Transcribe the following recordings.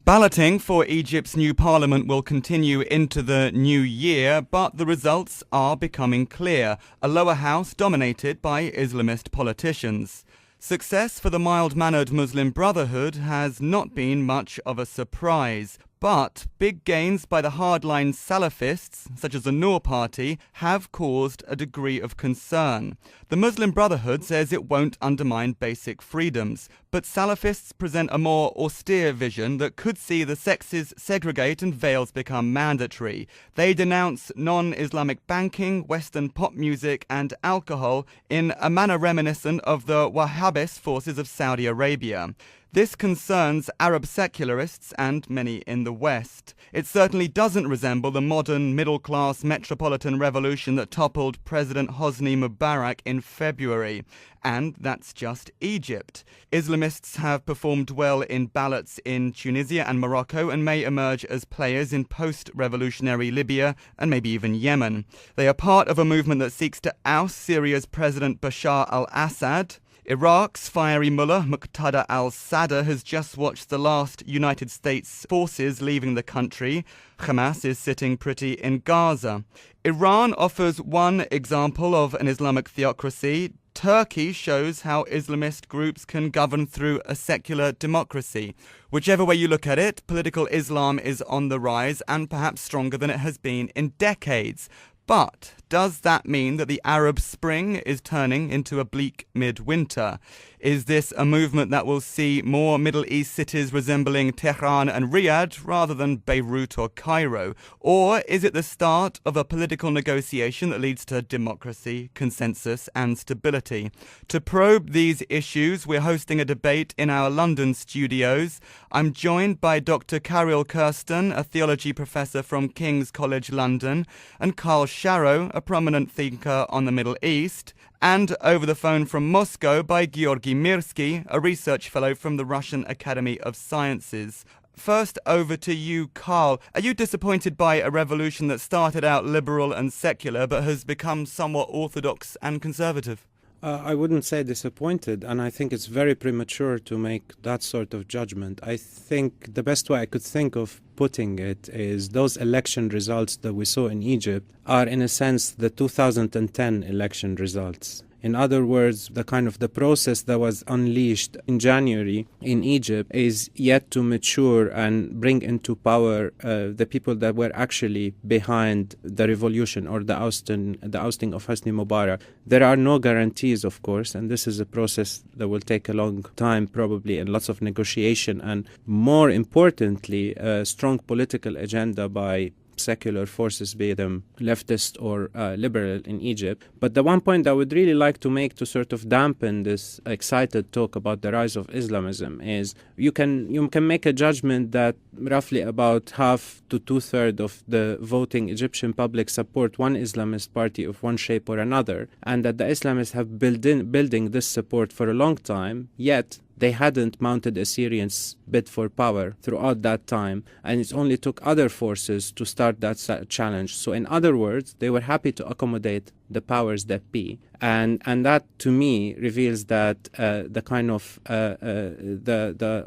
Balloting for Egypt's new parliament will continue into the new year, but the results are becoming clear. A lower house dominated by Islamist politicians. Success for the mild-mannered Muslim Brotherhood has not been much of a surprise. But big gains by the hardline Salafists, such as the Noor Party, have caused a degree of concern. The Muslim Brotherhood says it won't undermine basic freedoms, but Salafists present a more austere vision that could see the sexes segregate and veils become mandatory. They denounce non-Islamic banking, Western pop music and alcohol in a manner reminiscent of the Wahhabist forces of Saudi Arabia. This concerns Arab secularists and many in the West. It certainly doesn't resemble the modern middle-class metropolitan revolution that toppled President Hosni Mubarak in February. And that's just Egypt. Islamists have performed well in ballots in Tunisia and Morocco and may emerge as players in post-revolutionary Libya and maybe even Yemen. They are part of a movement that seeks to oust Syria's President Bashar al-Assad. Iraq's fiery mullah Muqtada al-Sadr has just watched the last United States forces leaving the country. Hamas is sitting pretty in Gaza. Iran offers one example of an Islamic theocracy. Turkey shows how Islamist groups can govern through a secular democracy. Whichever way you look at it, political Islam is on the rise and perhaps stronger than it has been in decades. But does that mean that the Arab Spring is turning into a bleak midwinter? Is this a movement that will see more Middle East cities resembling Tehran and Riyadh rather than Beirut or Cairo? Or is it the start of a political negotiation that leads to democracy, consensus and stability? To probe these issues, we're hosting a debate in our London studios. I'm joined by Dr Carool Kersten, a theology professor from King's College London, and Karl Sharro, a prominent thinker on the Middle East, and over the phone from Moscow by Georgy Mirsky, a research fellow from the Russian Academy of Sciences. First, over to you, Karl. Are you disappointed by a revolution that started out liberal and secular but has become somewhat orthodox and conservative? I wouldn't say disappointed, and I think it's very premature to make that sort of judgment. I think the best way I could think of putting it is those election results that we saw in Egypt are, in a sense, the 2010 election results. In other words, the process that was unleashed in January in Egypt is yet to mature and bring into power the people that were actually behind the revolution or the ousting of Hosni Mubarak. There are no guarantees, of course, and this is a process that will take a long time probably and lots of negotiation and, more importantly, a strong political agenda by secular forces, be them leftist or liberal in Egypt. But the one point I would really like to make to sort of dampen this excited talk about the rise of Islamism is you can make a judgment that roughly about half to two-thirds of the voting Egyptian public support one Islamist party of one shape or another, and that the Islamists have building this support for a long time, yet they hadn't mounted a serious bid for power throughout that time, and it only took other forces to start that challenge. So in other words, they were happy to accommodate the powers that be. And that, to me, reveals that the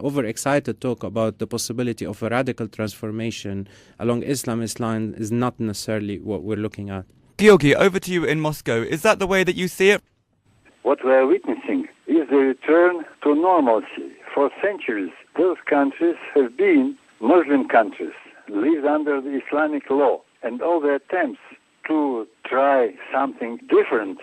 overexcited talk about the possibility of a radical transformation along Islamist lines is not necessarily what we're looking at. Georgy, over to you in Moscow. Is that the way that you see it? What we are witnessing is the return to normalcy. For centuries, those countries have been Muslim countries, lived under the Islamic law, and all the attempts to try something different,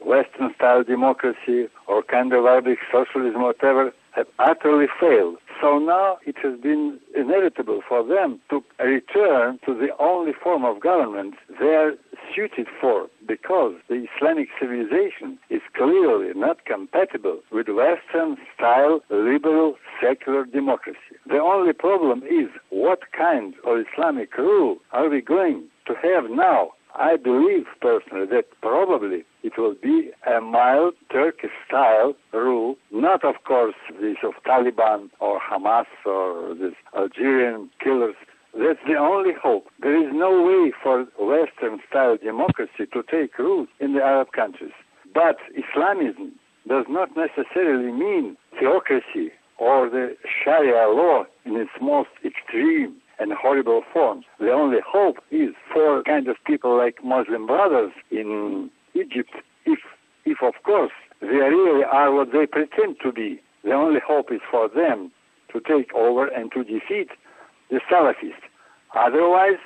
Western-style democracy or kind of Arabic socialism, whatever, have utterly failed. So now it has been inevitable for them to return to the only form of government they are suited for, because the Islamic civilization is clearly not compatible with Western-style liberal secular democracy. The only problem is what kind of Islamic rule are we going to have now? I believe personally that probably it will be a mild Turkish-style rule, not of course this of Taliban or Hamas or this Algerian killers. That's the only hope. There is no way for Western-style democracy to take root in the Arab countries. But Islamism does not necessarily mean theocracy or the Sharia law in its most extreme and horrible forms. The only hope is for kind of people like Muslim Brothers in Egypt, if of course they really are what they pretend to be. The only hope is for them to take over and to defeat the Salafists. Otherwise,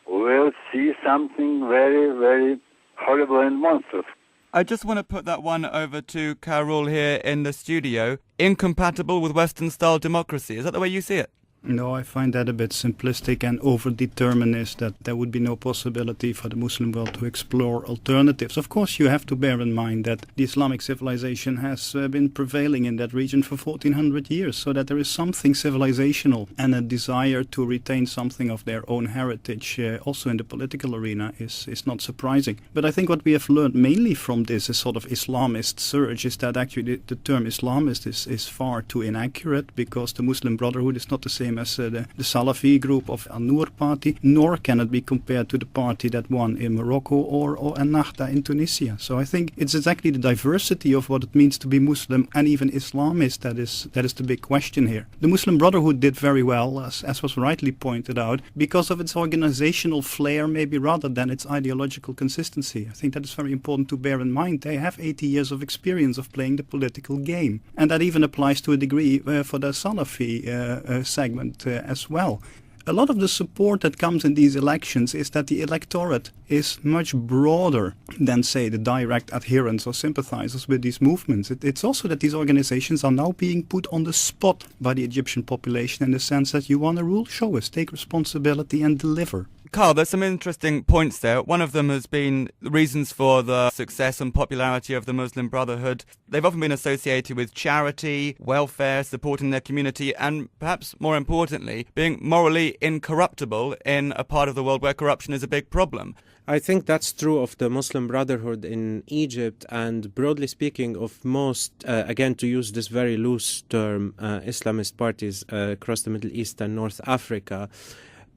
we'll see something very, very horrible and monstrous. I just want to put that one over to Carool here in the studio. Incompatible with Western-style democracy. Is that the way you see it? No, I find that a bit simplistic and over-determinist, that there would be no possibility for the Muslim world to explore alternatives. Of course, you have to bear in mind that the Islamic civilization has been prevailing in that region for 1400 years, so that there is something civilizational and a desire to retain something of their own heritage also in the political arena is not surprising. But I think what we have learned mainly from this sort of Islamist surge is that actually the term Islamist is far too inaccurate, because the Muslim Brotherhood is not the same as the Salafi group of An-Noor party, nor can it be compared to the party that won in Morocco or Ennahda in Tunisia. So I think it's exactly the diversity of what it means to be Muslim and even Islamist that is the big question here. The Muslim Brotherhood did very well, as was rightly pointed out, because of its organizational flair maybe rather than its ideological consistency. I think that is very important to bear in mind. They have 80 years of experience of playing the political game, and that even applies to a degree for the Salafi segment as well. A lot of the support that comes in these elections is that the electorate is much broader than, say, the direct adherents or sympathizers with these movements. It's also that these organizations are now being put on the spot by the Egyptian population in the sense that you want to rule, show us, take responsibility and deliver. Karl, there's some interesting points there. One of them has been the reasons for the success and popularity of the Muslim Brotherhood. They've often been associated with charity, welfare, supporting their community, and perhaps more importantly, being morally incorruptible in a part of the world where corruption is a big problem. I think that's true of the Muslim Brotherhood in Egypt, and broadly speaking of most, again to use this very loose term, Islamist parties across the Middle East and North Africa.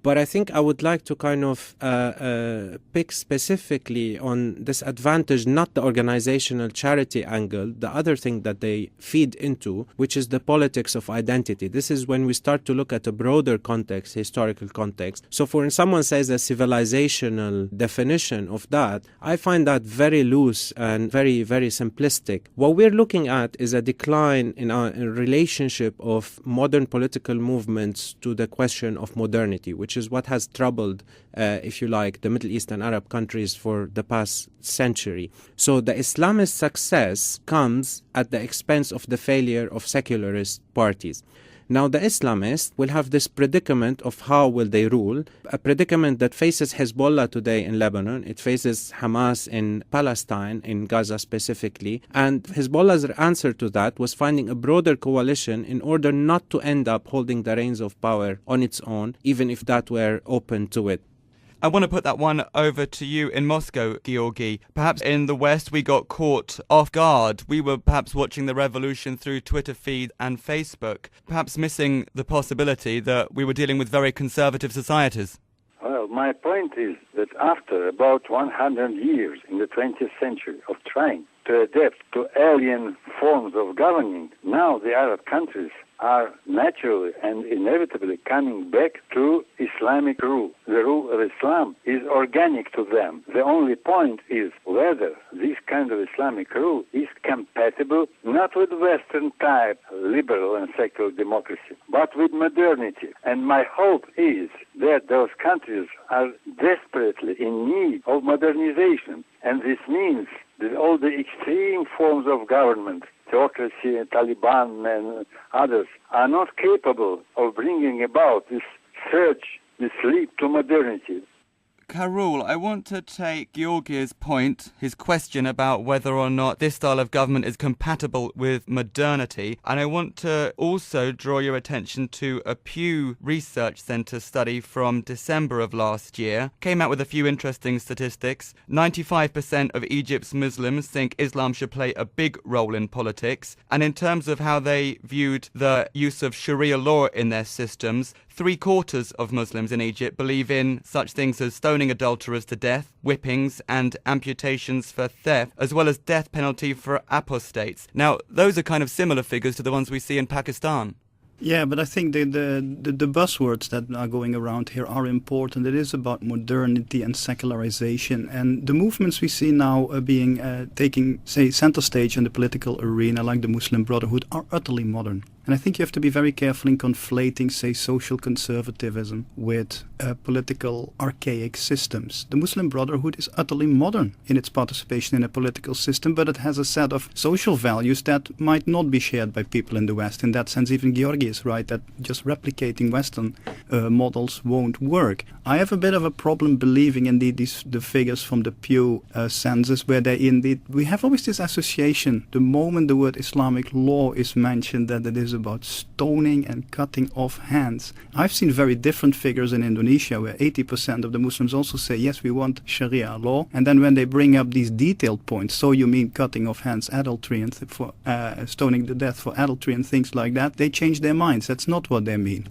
But I think I would like to kind of pick specifically on this advantage, not the organizational charity angle, the other thing that they feed into, which is the politics of identity. This is when we start to look at a broader context, historical context. So when someone says a civilizational definition of that, I find that very loose and very, very simplistic. What we're looking at is a decline in our relationship of modern political movements to the question of modernity, which is what has troubled, if you like, the Middle East and Arab countries for the past century. So the Islamist success comes at the expense of the failure of secularist parties. Now the Islamists will have this predicament of how will they rule, a predicament that faces Hezbollah today in Lebanon, it faces Hamas in Palestine, in Gaza specifically, and Hezbollah's answer to that was finding a broader coalition in order not to end up holding the reins of power on its own, even if that were open to it. I want to put that one over to you in Moscow, Georgy. Perhaps in the West we got caught off guard. We were perhaps watching the revolution through Twitter feed and Facebook, perhaps missing the possibility that we were dealing with very conservative societies. Well, my point is that after about 100 years in the 20th century of trying to adapt to alien forms of governing, now the Arab countries are naturally and inevitably coming back to Islamic rule. The rule of Islam is organic to them. The only point is whether this kind of Islamic rule is compatible not with Western type liberal and secular democracy, but with modernity. And my hope is that those countries are desperately in need of modernization. And this means that all the extreme forms of government, theocracy, Taliban and others, are not capable of bringing about this surge, this leap to modernity. Carool, I want to take Georgy's point, his question about whether or not this style of government is compatible with modernity, and I want to also draw your attention to a Pew Research Centre study from December of last year. Came out with a few interesting statistics. 95% of Egypt's Muslims think Islam should play a big role in politics, and in terms of how they viewed the use of Sharia law in their systems, 3/4 of Muslims in Egypt believe in such things as stoning adulterers to death, whippings and amputations for theft, as well as death penalty for apostates. Now, those are kind of similar figures to the ones we see in Pakistan. Yeah, but I think the buzzwords that are going around here are important. It is about modernity and secularization, and the movements we see now being taking, say, center stage in the political arena, like the Muslim Brotherhood, are utterly modern. And I think you have to be very careful in conflating, say, social conservatism with political archaic systems. The Muslim Brotherhood is utterly modern in its participation in a political system, but it has a set of social values that might not be shared by people in the West. In that sense, even Georgy is right that just replicating Western models won't work. I have a bit of a problem believing indeed the figures from the Pew census, where they indeed, we have always this association, the moment the word Islamic law is mentioned, that it is about stoning and cutting off hands. I've seen very different figures in Indonesia, where 80% of the Muslims also say, yes, we want Sharia law. And then when they bring up these detailed points, so you mean cutting off hands, adultery, and for stoning to death for adultery and things like that, they change their minds. That's not what they mean.